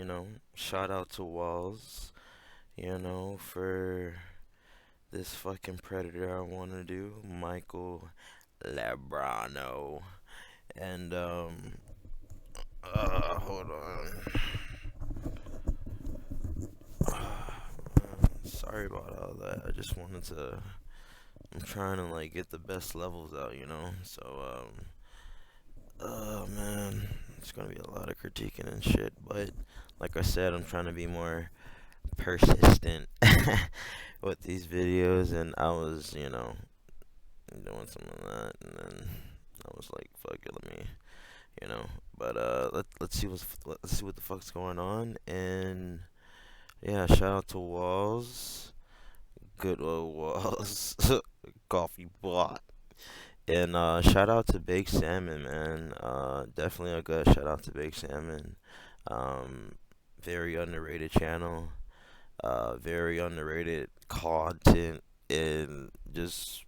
you know, shout out to Walls, for this fucking predator I want to do, Michael Lubraono. And, hold on. Sorry about all that. I just wanted to. I'm trying to like get the best levels out, So, oh man, it's gonna be a lot of critiquing and shit. But like I said, I'm trying to be more persistent with these videos, and I was, doing some of that, and then I was like, fuck it, let me, But let's see what the fuck's going on, and yeah, shout out to Walls, good old Walls, coffee bot, and shout out to Baked Salmon, man. Definitely a good shout out to Baked Salmon. Um, Very underrated channel. Very underrated content, and just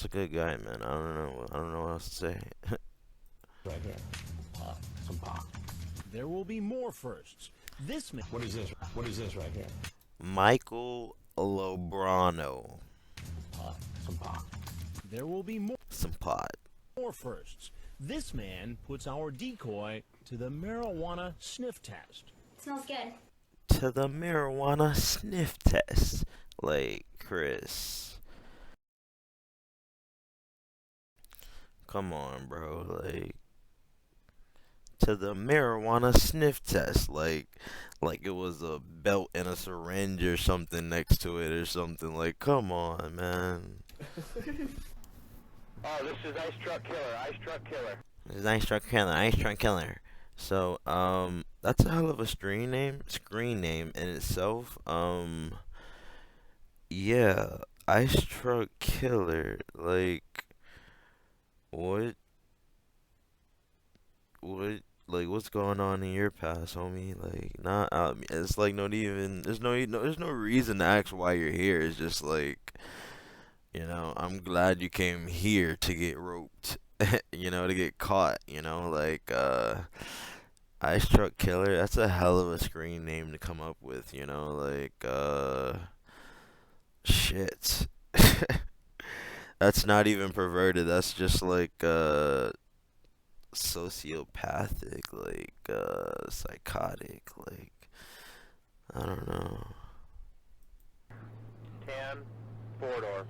a good guy, man. I don't know what else to say. Right here. Some pot. There will be more firsts. This man. What is this? What is this right here? Michael Lubraono. Some pot. There will be Some pot. more firsts. This man puts our decoy to the marijuana sniff test. Smells good. To the marijuana sniff test. Like, Chris. Come on, bro. Like, to the marijuana sniff test. Like it was a belt and a syringe or something next to it or something. Like, come on, man. Oh, this is Ice Truck Killer. Ice Truck Killer. This is Ice Truck Killer. Ice Truck Killer. So, that's a hell of a screen name in itself. Yeah, Ice Truck Killer. Like, what, like, what's going on in your past, homie? Like, not, it's like not even. There's no reason to ask why you're here. It's just like, I'm glad you came here to get roped, to get caught. Like, Ice Truck Killer. That's a hell of a screen name to come up with. Shit. That's not even perverted. That's just like sociopathic, like psychotic, like I don't know. 10, 4-door.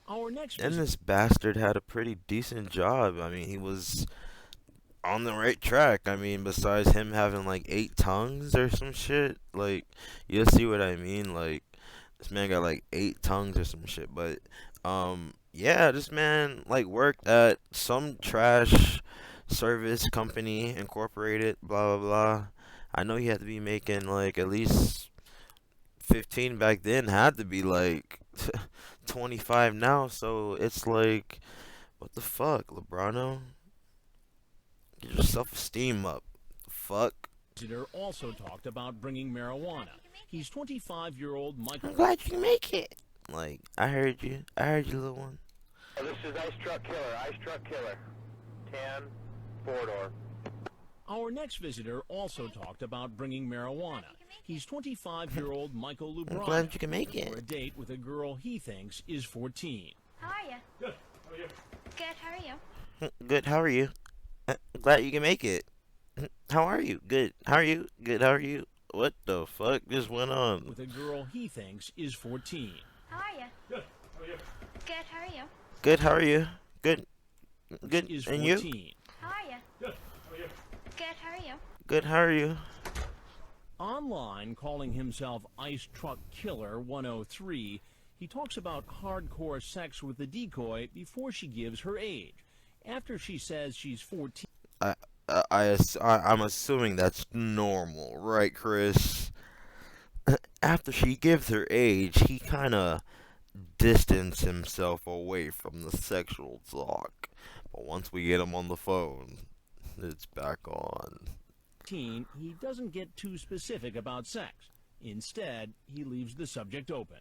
Our next And this bastard had a pretty decent job. I mean, he was on the right track. I mean, besides him having like 8 tongues or some shit, like you'll see what I mean. Like this man got like 8 tongues or some shit, but yeah, this man like worked at some trash service company incorporated, blah blah blah. I know he had to be making like at least 15 back then, had to be like 25 now, so it's like, what the fuck, Lubraono? Get your self-esteem up. Fuck. visitor also talked about bringing marijuana. He's 25-year-old Michael. I'm glad you make it. Like, I heard you, little one. Oh, this is Ice Truck Killer. Ice Truck Killer. 10, 4-door. Our next visitor also talked about bringing marijuana. He's 25-year-old Michael I'm Lubraono. glad you can make For a it. date with a girl he thinks is 14. How are you? Good. How are you? Good. How are you? Good, how are you? I'm glad you can make it. How are you? Good. How are you? Good, how are you? What the fuck just went on? With a girl he thinks is 14. How are you? Good. How are you? Good. How are you? Good, how are you? Good. Good, Is and 14. you? How are you? Good. How are you? Good. How are you? Good, how are you? Online, calling himself Ice Truck Killer 103, he talks about hardcore sex with the decoy before she gives her age. After she says she's 14. I'm assuming that's normal, right, Chris? After she gives her age, he kind of distanced himself away from the sexual talk. But once we get him on the phone, it's back on. He doesn't get too specific about sex. Instead, he leaves the subject open.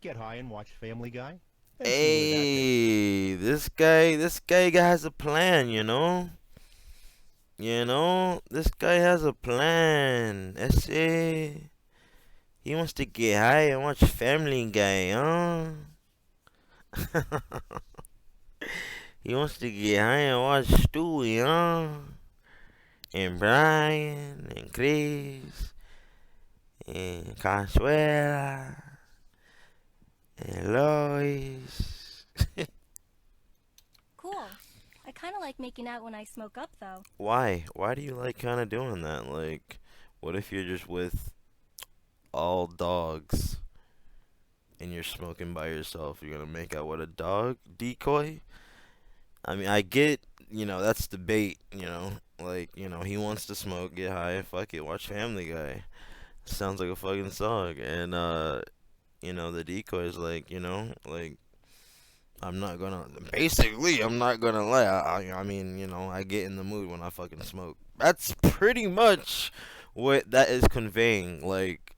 Get high and watch Family Guy? And see Hey, this guy has a plan, You know, this guy has a plan. Ese. He wants to get high and watch Family Guy, huh? He wants to get high and watch Stewie, huh? And Brian, and Chris, and Consuela, and Lois. Cool. I kind of like making out when I smoke up, though. Why? Why do you like kind of doing that? Like, what if you're just with all dogs and you're smoking by yourself? You're gonna make out with a dog decoy? I mean, I get, that's the bait, like, he wants to smoke, get high, fuck it, watch Family Guy. Sounds like a fucking song. And, the decoy is like, like, I'm not gonna lie. I mean, I get in the mood when I fucking smoke. That's pretty much what that is conveying, like,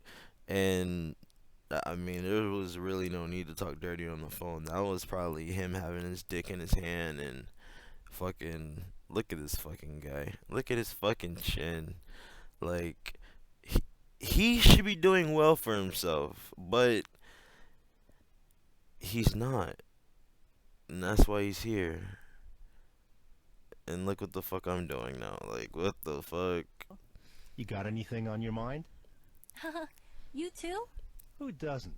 and I mean, there was really no need to talk dirty on the phone. That was probably him having his dick in his hand and fucking, look at this fucking guy. Look at his fucking chin. Like, he should be doing well for himself, but he's not. And that's why he's here. And look what the fuck I'm doing now. Like, what the fuck? You got anything on your mind? You too? Who doesn't?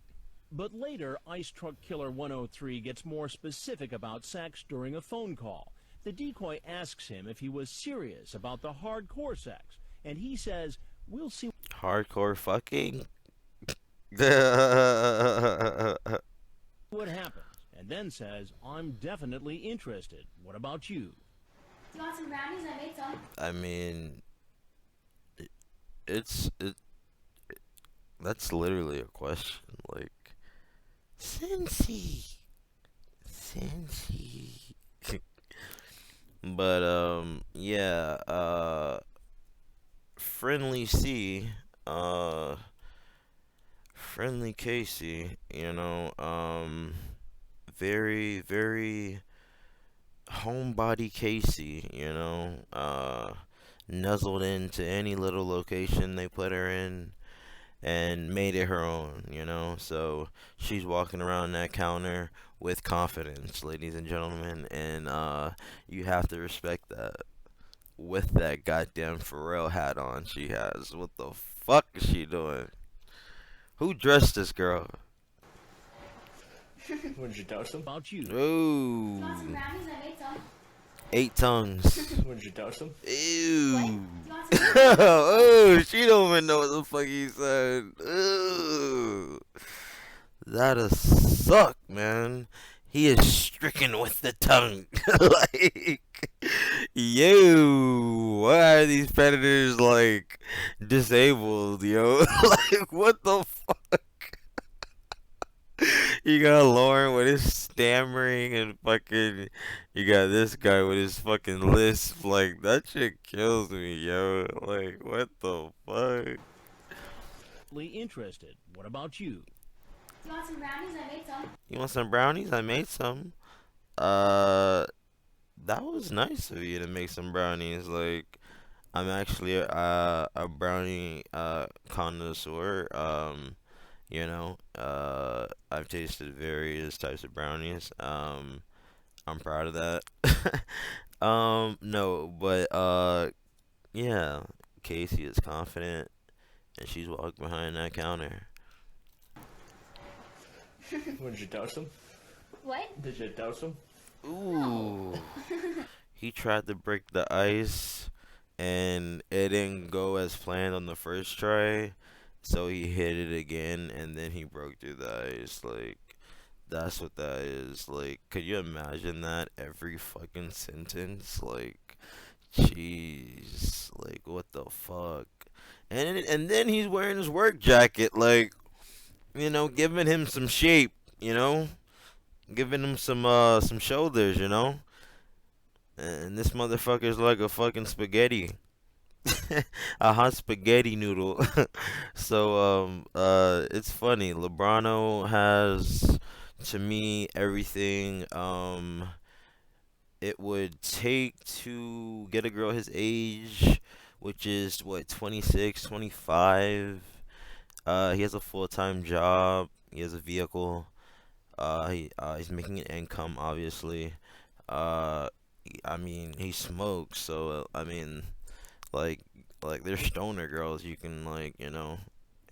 But later, Ice Truck Killer 103 gets more specific about sex during a phone call. The decoy asks him if he was serious about the hardcore sex, and he says, "We'll see Hardcore fucking? what happens," and then says, "I'm definitely interested. What about you?" Do you want some brownies? I made some. I mean, that's literally a question. Like, Cincy. But, yeah, Friendly C, Friendly Casey, very, very homebody Casey, nuzzled into any little location they put her in and made it her own, so she's walking around that counter with confidence, ladies and gentlemen, and you have to respect that. With that goddamn Pharrell hat on she has. What the fuck is she doing? Who dressed this girl? Would you dose them? About you. Do you Ooh. want some brownies? I made some. 8 tongues. Would you dose them? What? Do Ew. you want some Oh, she don't even know what the fuck he said. Ooh. That'll suck, man. He is stricken with the tongue. Like, yo, why are these predators, like, disabled, yo? Like, what the fuck? You got Lauren with his stammering and fucking, you got this guy with his fucking lisp. Like, that shit kills me, yo. Like, what the fuck? Interested. What about you? Do you want some brownies? I made some. You want some brownies? I made some. That was nice of you to make some brownies. Like, I'm actually a brownie connoisseur. I've tasted various types of brownies. I'm proud of that. No, but yeah, Casey is confident, and she's walking behind that counter. Would you dose them? What? Did you dose them? Ooh. He tried to break the ice, and it didn't go as planned on the first try, so he hit it again, and then he broke through the ice. Like, that's what that is. Like, could you imagine that every fucking sentence? Like, jeez, like, what the fuck? And then he's wearing his work jacket, like, giving him some shape, giving him some shoulders, And this motherfucker's like a fucking spaghetti. A hot spaghetti noodle. So it's funny. Lubraono has, to me, everything it would take to get a girl his age, which is what, 26, 25. He has a full-time job. He has a vehicle. He's making an income, obviously. I mean, he smokes, so I mean, like, there's stoner girls you can like,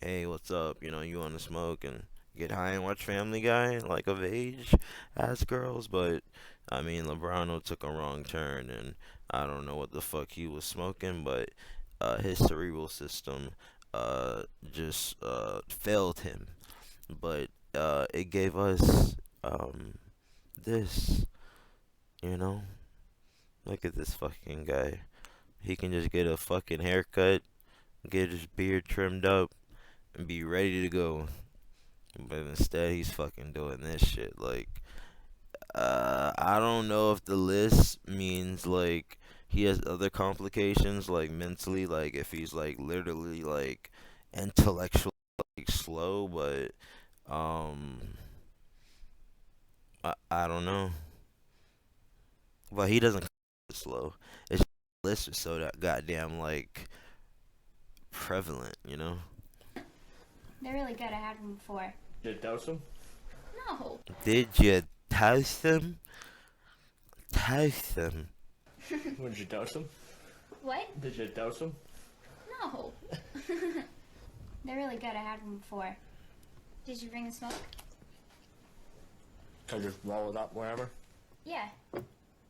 hey, what's up? You want to smoke and get high and watch Family Guy, like of age, as girls. But I mean, Lubraono took a wrong turn, and I don't know what the fuck he was smoking, but his cerebral system just failed him. But it gave us this, you know. Look at this fucking guy. He can just get a fucking haircut, get his beard trimmed up, and be ready to go. But instead, he's fucking doing this shit. Like, I don't know if the list means, like, he has other complications, like, mentally, like, if he's, like, literally, like, intellectually, like, slow, but, I don't know. But he doesn't slow. It's just the list is so that goddamn, like, prevalent, They're really good. I had them before. Did you dose them? No. Did you toast them? Toast them. When did you dose them? What? Did you dose them? No. They're really good. I had them before. Did you bring the smoke? Can I just roll it up wherever? Yeah.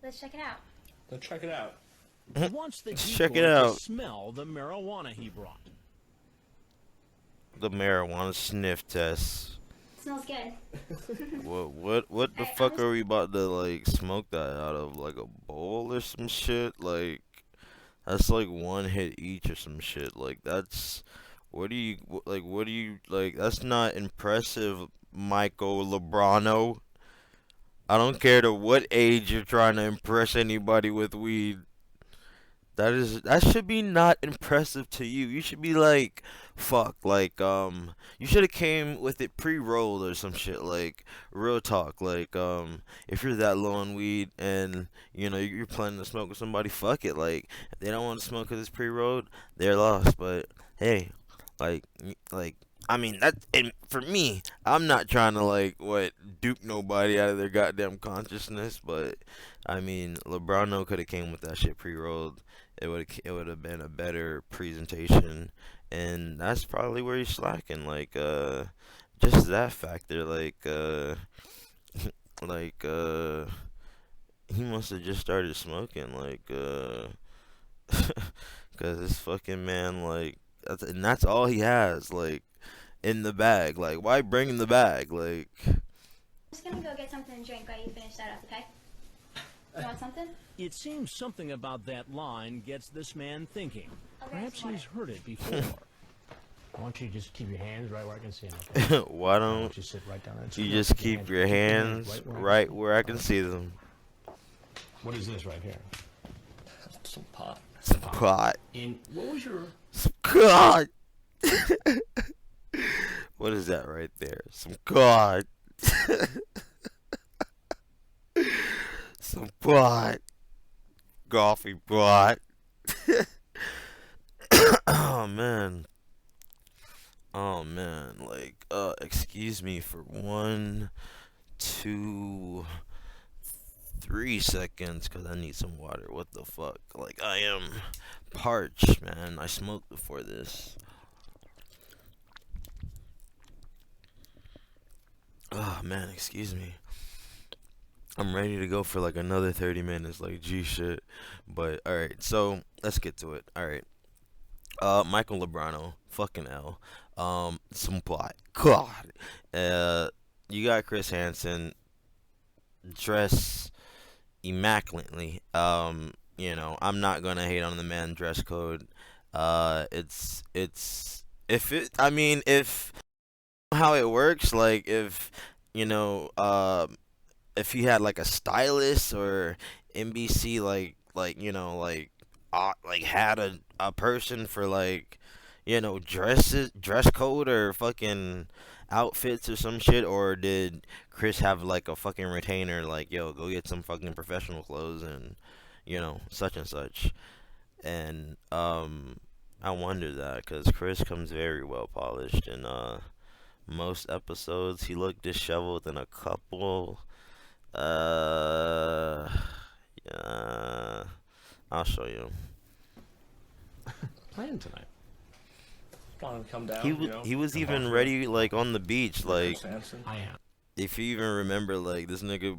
Let's check it out. Let's check it out. He wants the Check decoy it out. to smell the marijuana he brought. The marijuana sniff test. Smells good. What the Hey, fuck are we about to like smoke that out of, like a bowl or some shit? Like that's like one hit each or some shit. Like that's what do you like? That's not impressive, Michacel Lubraono. I don't care to what age you're trying to impress anybody with weed. That should be not impressive to you. You should be like, fuck, like you should have came with it pre-rolled or some shit. Like real talk, like if you're that low on weed and you're planning to smoke with somebody, fuck it. Like if they don't want to smoke because it's pre-rolled, they're lost. But hey, like I mean and for me, I'm not trying to like dupe nobody out of their goddamn consciousness. But I mean, Lubraono could have came with that shit pre-rolled. It would have been a better presentation, and that's probably where he's slacking. Like just that factor. Like he must have just started smoking. Like cause this fucking man that's all he has like in the bag. Like why bring in the bag? Like I'm just gonna go get something to drink while you finish that up, okay? You want something? It seems something about that line gets this man thinking. I'll grab Perhaps some he's heard it before. Why don't you just keep your hands right where I can see them? Okay? why Why don't don't you sit right down there? and you sit just down. keep your hands right where I can see them? What is this right here? Some pot. Some pot. In what was your? Some pot. What is that right there? Some pot. Some pot. Coffee pot. Oh man. Oh man. Like, excuse me for 1, 2, 3 seconds, cause I need some water. What the fuck? Like, I am parched, man. I smoked before this. Oh man, excuse me. I'm ready to go for like another 30 minutes, like G shit. But alright, so let's get to it. Alright. Michacel Lubraono, fucking L. Some plot. God. You got Chris Hansen dress immaculately. I'm not gonna hate on the man dress code. It's if how it works, like if if he had like a stylist or NBC like had a person for like dress code or fucking outfits or some shit, or did Chris have like a fucking retainer like, yo, go get some fucking professional clothes and such and such. And I wonder that because Chris comes very well polished in most episodes. He looked disheveled in a couple. Yeah, I'll show you. Playing tonight. Come down. He was come even off ready like on the beach, like Samson. I am. if you even remember, like this nigga.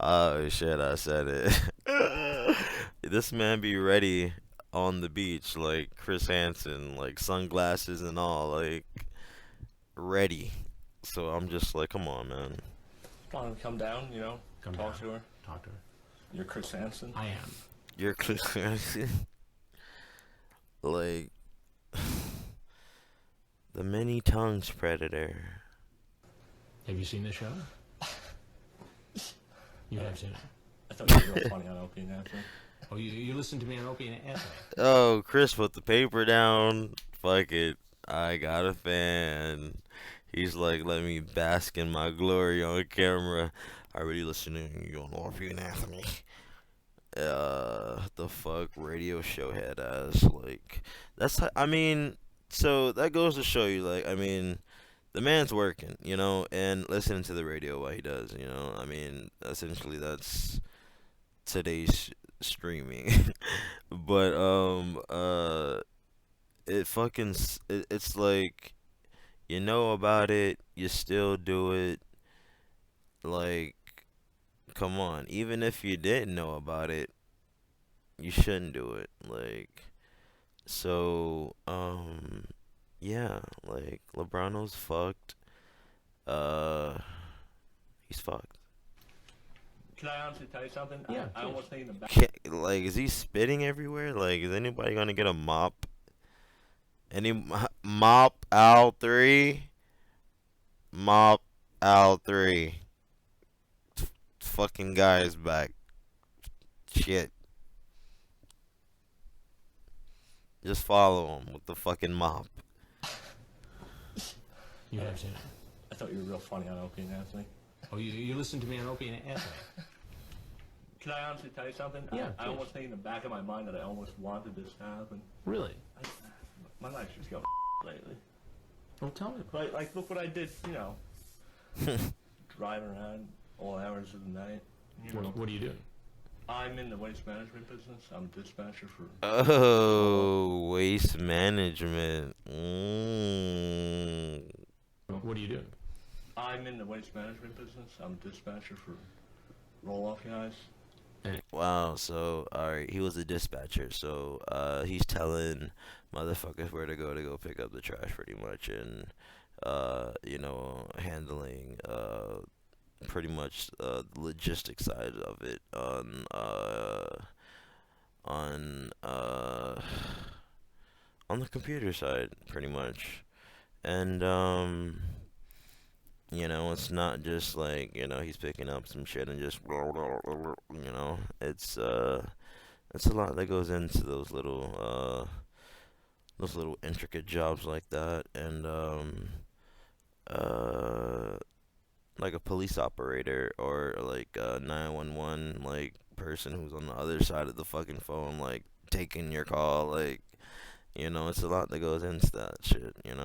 Oh shit, I said it. This man be ready on the beach like Chris Hansen, like sunglasses and all, like ready. So I'm just like, come on, man. Come down. Come talk down. to her. Talk to her. You're Chris Hansen. I am. You're Chris Hansen. Like the many tongues predator. Have you seen the show? You have seen it. I thought you were real funny on Opie and Anthony. Oh, you listened to me on Opie and Anthony. Oh, Chris put the paper down. Fuck it. I got a fan. He's like, let me bask in my glory on camera. I really listening to you on Opie and Anthony. The fuck radio show head ass. Like, I mean, so that goes to show you, like, I mean, the man's working, and listening to the radio while he does, I mean, essentially that's today's streaming. But it's like you know about it, you still do it. Like, come on, even if you didn't know about it, you shouldn't do it. Like, so yeah, like Lubraono's fucked. He's fucked. Can I honestly tell you something? Yeah, I almost think in the back. Like, is he spitting everywhere? Like, is anybody gonna get a mop? Mop Al 3? Mop Al 3. Fucking guy is back. Shit. Just follow him with the fucking mop. You have seen it. I thought you were real funny on Opie and Anthony. Oh, you listened to me on Opie and Anthony. Can I honestly tell you something? Yeah, I please. almost think in the back of my mind that I almost wanted this to happen. Really? My life's just going lately. Well, tell me. Like, look what I did, driving around all hours of the night. What are you doing? I'm in the waste management business. I'm a dispatcher for... Oh, waste management. What are you doing? I'm in the waste management business. I'm a dispatcher for roll-off guys. Wow, so, alright, he was a dispatcher, so, he's telling motherfuckers where to go pick up the trash, pretty much, and, handling, pretty much, the logistic side of it on the computer side, pretty much, and, it's not just like, he's picking up some shit and just, it's a lot that goes into those little intricate jobs like that, and, like a police operator or like a 911 like person who's on the other side of the fucking phone, like taking your call, like, it's a lot that goes into that shit, and,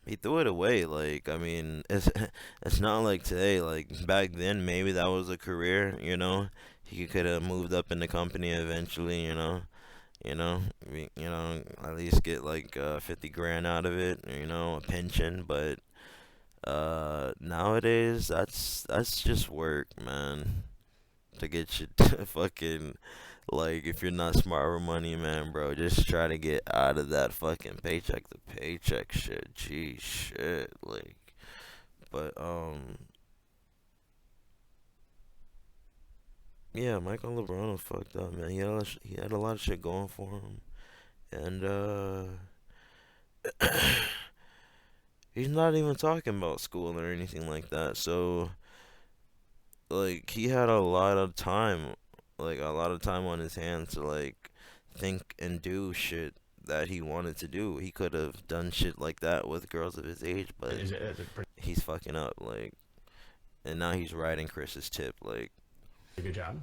he threw it away. Like, I mean, it's not like today. Like, back then, maybe that was a career, He could have moved up in the company eventually, at least get like 50 grand out of it, a pension. But nowadays, that's just work, man. To get you to fucking, like, if you're not smart with money, man, bro, just try to get out of that fucking paycheck to paycheck shit. Gee, shit, like, but, yeah, Michael Lubraono fucked up, man. He had a lot of shit going for him, and, he's not even talking about school or anything like that, so, like, he had a lot of time like a lot of time on his hands to like think and do shit that he wanted to do. He could have done shit like that with girls of his age, but Is it pretty he's fucking up, like, and now he's riding Chris's tip, like. good job?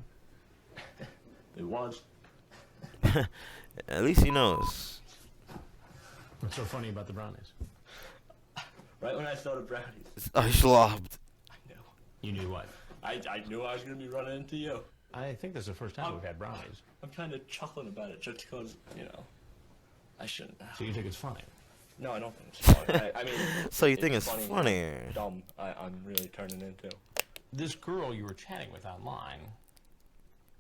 It was. At least he knows. What's so funny about the brownies? Right when I started brownies, I slobbed. I knew. You knew what? I knew I was going to be running into you. I think this is the first time we've had brownies. I'm kind of chuckling about it just because, you know, I shouldn't have. So you think it's funny? No, I don't think it's funny. I mean, So you think it's funny? Dumb. I'm really turning into. This girl you were chatting with online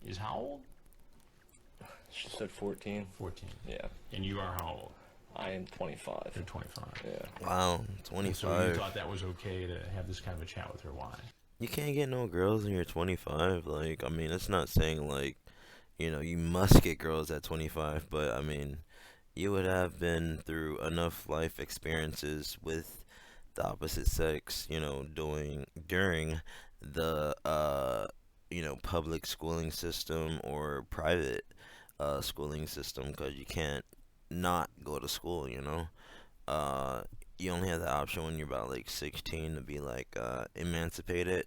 is how old? She said 14. 14. Yeah. And you are how old? I am 25. You're 25. Yeah. Wow, And 25. so you thought that was okay to have this kind of a chat with her. Why? You can't get no girls when you're 25. Like, I mean, it's not saying like, you know, you must get girls at 25, but I mean, you would have been through enough life experiences with the opposite sex, you know, during the you know, public schooling system or private schooling system, because you can't not go to school, you know. You only have the option when you're about like 16 to be like emancipated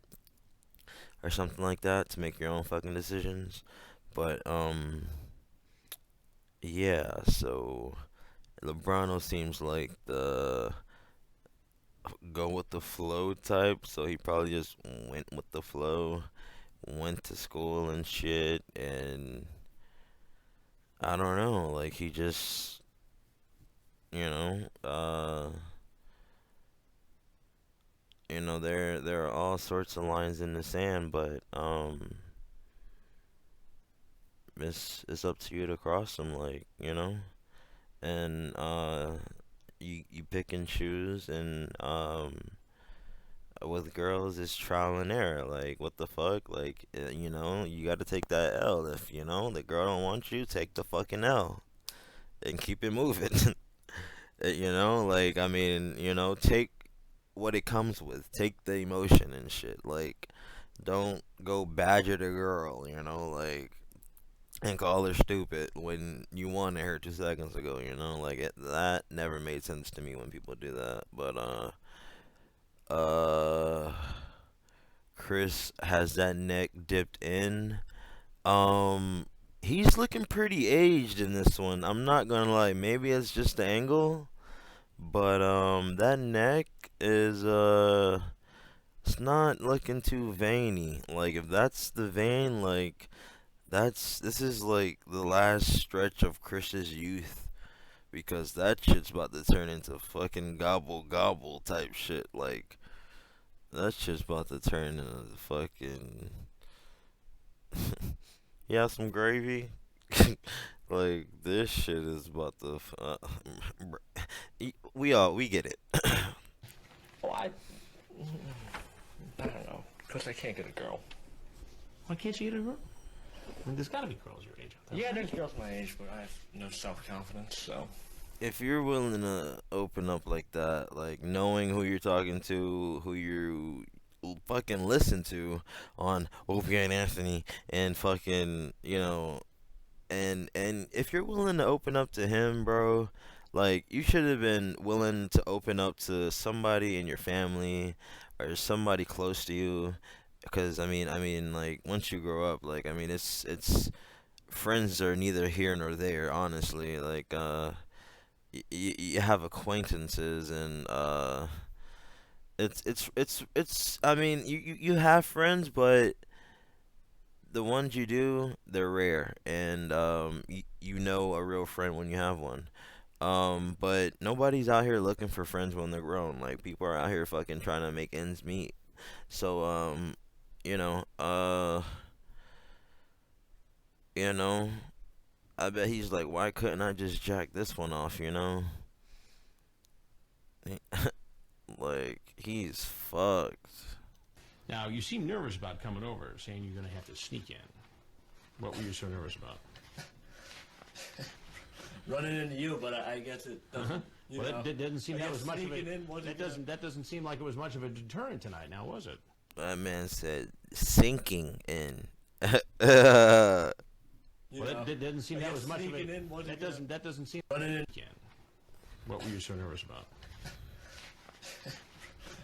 or something like that, to make your own fucking decisions. But yeah, so Lubraono seems like the go with the flow type, so he probably just went with the flow, went to school and shit, and I don't know, like he just, you know, you know, there are all sorts of lines in the sand, but it's up to you to cross them, like, you know, and you pick and choose, and with girls it's trial and error, like what the fuck, like you know, you got to take that L. If you know the girl don't want you, take the fucking L and keep it moving. You know, like, I mean, you know, take what it comes with, take the emotion and shit, like don't go badger the girl, you know, like, and call her stupid when you wanted her 2 seconds ago, you know, like that never made sense to me when people do that. But Chris has that neck dipped in. He's looking pretty aged in this one. I'm not gonna lie, maybe it's just the angle, but that neck is it's not looking too veiny. Like if that's the vein, like this is like the last stretch of Chris's youth, because that shit's about to turn into fucking gobble gobble type shit. Like that shit's about to turn into fucking yeah, some gravy. Like this shit is about to we get it. Well, I don't know, because I can't get a girl. Why can't you get a girl? I mean, there's got to be girls your age out there. Yeah, there's girls my age, but I have no self-confidence, so. If you're willing to open up like that, like knowing who you're talking to, who you fucking listen to on Opie and Anthony, and fucking, you know, and if you're willing to open up to him, bro, like you should have been willing to open up to somebody in your family or somebody close to you, because I mean, like once you grow up, like I mean, it's friends are neither here nor there, honestly. Like you have acquaintances, and it's I mean, you have friends, but the ones you do, they're rare, and you know a real friend when you have one. But nobody's out here looking for friends when they're grown. Like people are out here fucking trying to make ends meet. So you know, you know, I bet he's like, why couldn't I just jack this one off, you know? Like, he's fucked. Now, you seem nervous about coming over, saying you're going to have to sneak in. What were you so nervous about? Running into you, but I guess it doesn't. You Well, know, that doesn't seem I that guess was much of sneaking a in wasn't that doesn't seem like it was much of a deterrent tonight. Now, was it? That man said sinking in. You Well, know, that doesn't seem I that guess was much of sneaking it. in wasn't That doesn't seem. running in, What were you so nervous about?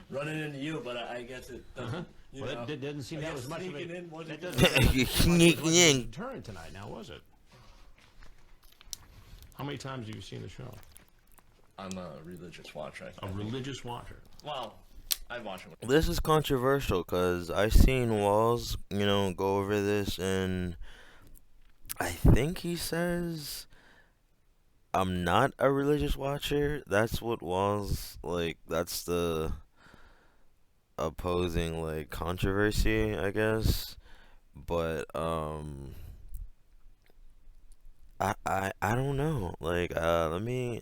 running into you, but I guess it doesn't. You Well, know, that doesn't seem I that guess was much of sneaking it. in wasn't That gonna- doesn't Sneaking much of a in. deterrent tonight, now was it? How many times have you seen the show? I'm a religious watcher. A religious watcher. Well, I watch it. This is controversial because I seen Walls, go over this, and I think he says I'm not a religious watcher. That's what Walls like. That's the opposing controversy, I guess. But I don't know. Let me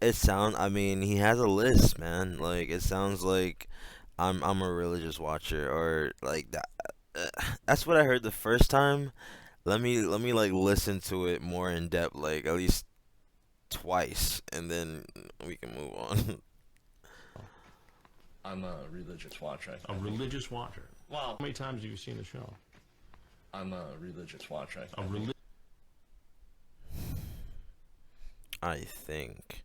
it sound. I mean, he has a list, man. It sounds like I'm a religious watcher, or like that. That's what I heard the first time. Let me listen to it more in depth, at least twice, and then we can move on. I'm a religious watcher. A religious watcher. Well, How many times have you seen the show? I'm a religious watcher. A religious. I think.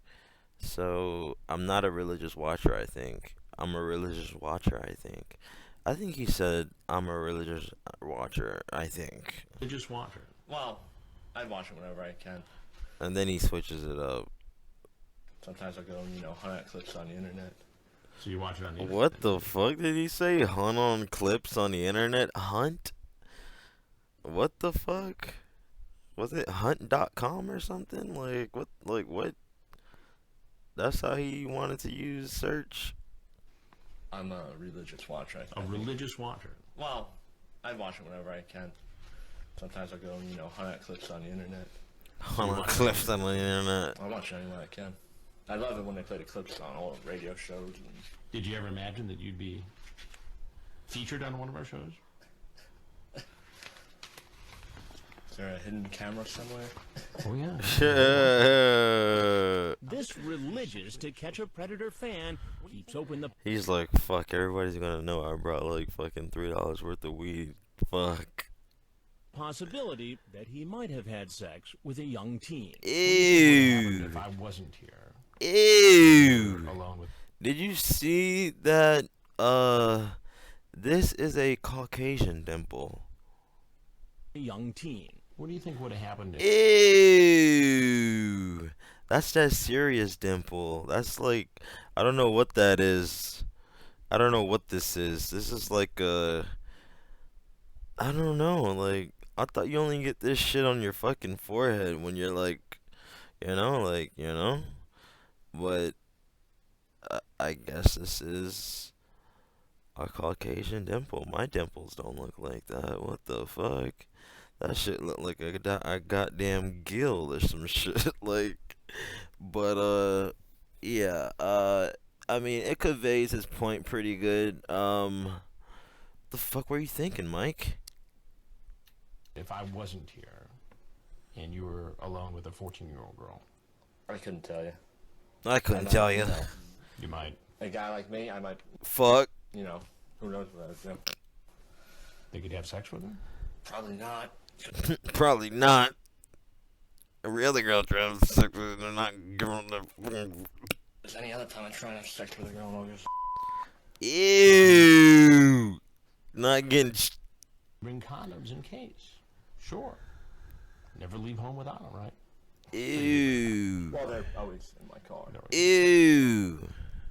So I'm not a religious watcher. I think I'm a religious watcher. I think. I think he said I'm a religious watcher. I think, Religious watcher. Well, I watch it whenever I can. and then he switches it up. Sometimes I go, hunt at clips on the internet. So you watch it on the internet. What the fuck did he say? Hunt on clips on the internet? Hunt? What the fuck? Was it hunt.com or something? What? That's how he wanted to use search? I'm a religious watcher. A religious watcher. Well, I watch it whenever I can. Sometimes I go, hunt at clips on the internet. Hunt on clips on the internet. I watch it any way I can. I love it when they play the clips on all the radio shows. And Did you ever imagine that you'd be featured on one of our shows? is there a hidden camera somewhere? Oh yeah. This religious to catch a predator fan keeps open the He's like, fuck, everybody's gonna know I brought fucking $3 worth of weed. Fuck. possibility that he might have had sex with a young teen. Ew. If I wasn't here Ew. alone with. Did you see that? This is a Caucasian dimple. A young teen. What do you think would have happened if Ew. That's that serious dimple. That's I don't know what that is. I don't know what this is. This is I don't know. I thought you only get this shit on your fucking forehead when you're But I guess this is a Caucasian dimple. My dimples don't look like that. What the fuck? That shit look like a goddamn gill or some shit. Yeah. I mean, it conveys his point pretty good. The fuck were you thinking, Mike? if I wasn't here and you were alone with a 14-year-old girl? I couldn't tell you. I couldn't tell you. You might. A guy like me, I might, Fuck. who knows what I would do. Think you'd have sex with her? Probably not. Probably not. Every other girl tries to have sex with her, they're not giving them. Is any other time I try to have sex with a girl in August? Ew. Not getting. Bring condoms in case. Sure. Never leave home without them, right? Ew. Well, they're always in my car. Ew.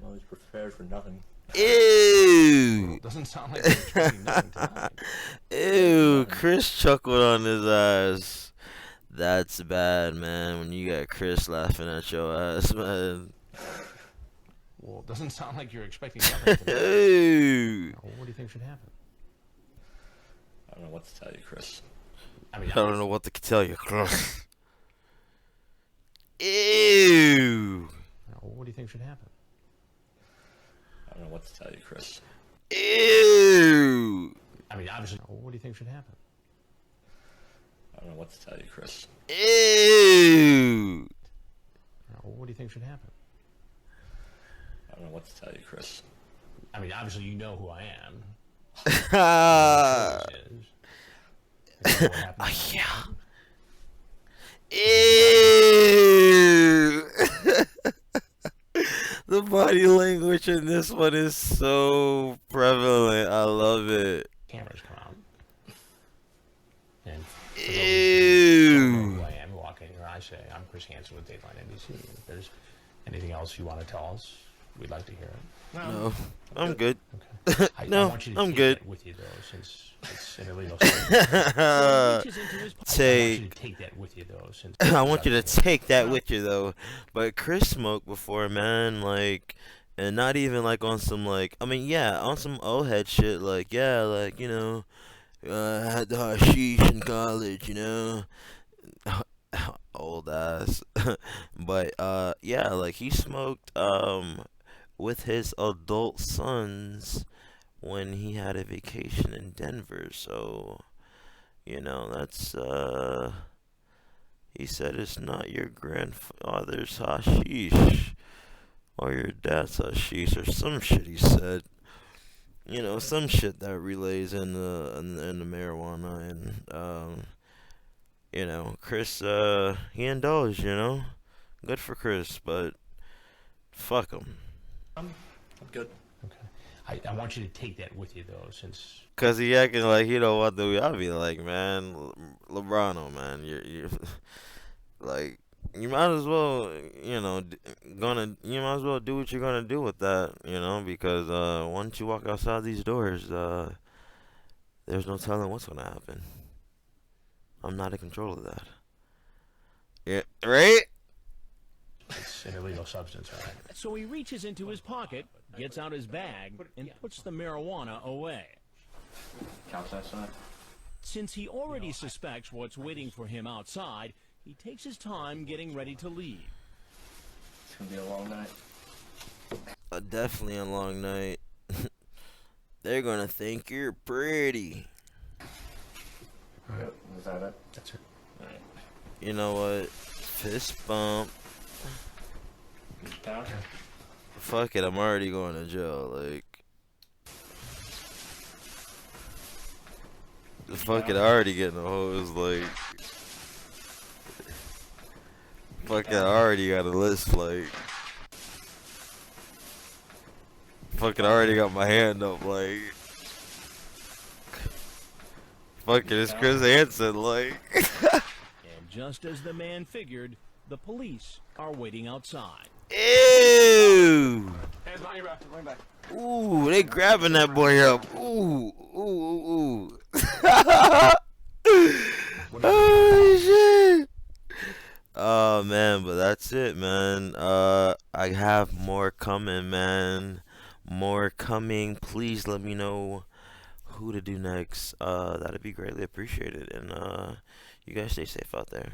I'm always prepared for nothing. Ew. Doesn't sound like you're expecting nothing tonight. Ew. Chris chuckled on his ass. That's bad, man. When you got Chris laughing at your ass, man. Well, it doesn't sound like you're expecting nothing tonight. Ew. Well, what do you think should happen? I don't know what to tell you, Chris. I mean, I don't know what to tell you, Chris. Ew. Well, what do you think should happen? I don't know what to tell you, Chris. Ew. I mean, obviously. Well, what do you think should happen? I don't know what to tell you, Chris. Ew. Well, what do you think should happen? I don't know what to tell you, Chris. I mean, obviously you know who I am. Ah, Is. Like, what happened? yeah. Ew. The body language in this one is so prevalent. I love it. Cameras come out. And for those who don't know Ew. who I am, walking here, I say, I'm Chris Hansen with Dateline NBC. If there's anything else you want to tell us, we'd like to hear it. No, I'm good. Okay. I No, want you to I'm take good. that with you, though, since it's an illegal substance. Reaches into his pocket. I want you Take. to take that with you, though, since I want you to take that with you though. But Chris smoked before, man. Like, and not even like on some like. I mean, yeah, on some old head shit. Like, yeah, like you know, I had the hashish in college. You know, old ass. But yeah, like he smoked with his adult sons when he had a vacation in Denver. So, you know, that's he said it's not your grandfather's hashish or your dad's hashish or some shit he said. You know, some shit that relays in the marijuana and you know, Chris he indulged, you know. Good for Chris, but fuck him. I'm good. Okay. I want you to take that with you, though, since Cause he acting like he don't want to. I'll be like, man, Lubraono, man, you like, you might as well, you know, you might as well do what you're gonna do with that, you know, because once you walk outside these doors, there's no telling what's gonna happen. I'm not in control of that. Yeah, right? it's an illegal substance, right? So he reaches into his pocket, gets out his bag, and puts the marijuana away. Couch that side. Since he already suspects what's waiting for him outside, he takes his time getting ready to leave. It's gonna be a long night. Definitely a long night. They're gonna think you're pretty. Yep. Is that it? That's it. Alright. You know what? Fist bump. Down. Fuck it, I'm already going to jail. Like, fuck it, I already getting a hose. Like, fuck it, I already got a list. Like, fuck it, I already got my hand up. Like, fuck it, it's Chris Hansen. Like, And just as the man figured, the police are waiting outside. ew. Hands behind your back. Bring back. Ooh, they grabbing that boy up. Ooh, ooh, ooh, ooh. Oh shit. Oh man, but that's it, man. I have more coming, man. More coming. Please let me know who to do next. That'd be greatly appreciated. And you guys stay safe out there.